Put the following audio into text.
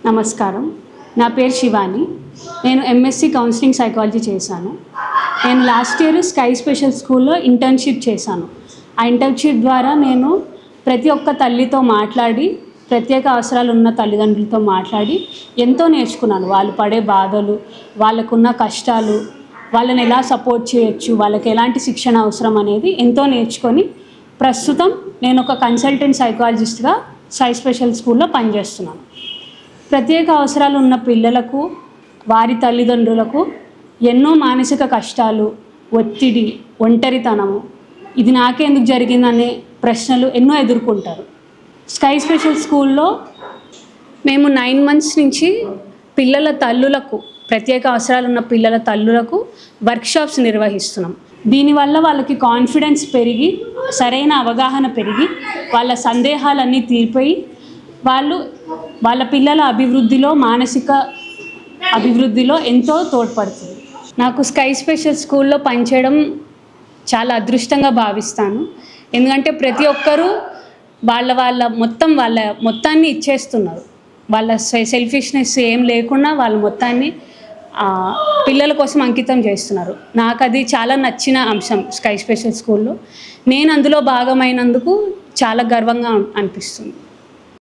నమస్కారం. నా పేరు శివాని. నేను ఎంఎస్సి కౌన్సిలింగ్ సైకాలజీ చేశాను. నేను లాస్ట్ ఇయర్ స్కై స్పెషల్ స్కూల్లో ఇంటర్న్షిప్ చేశాను. ఆ ఇంటర్న్షిప్ ద్వారా నేను ప్రతి ఒక్క తల్లితో మాట్లాడి, ప్రత్యేక అవసరాలు ఉన్న తల్లిదండ్రులతో మాట్లాడి ఎంతో నేర్చుకున్నాను. వాళ్ళు పడే బాధలు, వాళ్ళకున్న కష్టాలు, వాళ్ళని ఎలా సపోర్ట్ చేయొచ్చు, వాళ్ళకి ఎలాంటి శిక్షణ అవసరం అనేది ఎంతో నేర్చుకొని ప్రస్తుతం నేను ఒక కన్సల్టెంట్ సైకాలజిస్ట్గా స్కై స్పెషల్ స్కూల్లో పనిచేస్తున్నాను. ప్రత్యేక అవసరాలు ఉన్న పిల్లలకు, వారి తల్లిదండ్రులకు ఎన్నో మానసిక కష్టాలు, ఒత్తిడి, ఒంటరితనము, ఇది నాకెందుకు జరిగిందనే ప్రశ్నలు ఎన్నో ఎదుర్కొంటారు. స్కై స్పెషల్ స్కూల్లో మేము 9 months నుంచి పిల్లల తల్లులకు, ప్రత్యేక అవసరాలు ఉన్న పిల్లల తల్లులకు వర్క్షాప్స్ నిర్వహిస్తున్నాం. దీనివల్ల వాళ్ళకి కాన్ఫిడెన్స్ పెరిగి, సరైన అవగాహన పెరిగి, వాళ్ళ సందేహాలన్నీ తీరిపోయి వాళ్ళ పిల్లల అభివృద్ధిలో, మానసిక అభివృద్ధిలో ఎంతో తోడ్పడుతుంది. నాకు స్కై స్పెషల్ స్కూల్లో పనిచేయడం చాలా అదృష్టంగా భావిస్తాను. ఎందుకంటే ప్రతి ఒక్కరూ వాళ్ళ మొత్తాన్ని ఇచ్చేస్తున్నారు. వాళ్ళ సెల్ఫిష్నెస్ ఏం లేకుండా వాళ్ళ మొత్తాన్ని పిల్లల కోసం అంకితం చేస్తున్నారు. నాకు అది చాలా నచ్చిన అంశం స్కై స్పెషల్ స్కూల్లో. నేను అందులో భాగమైనందుకు చాలా గర్వంగా అనిపిస్తుంది.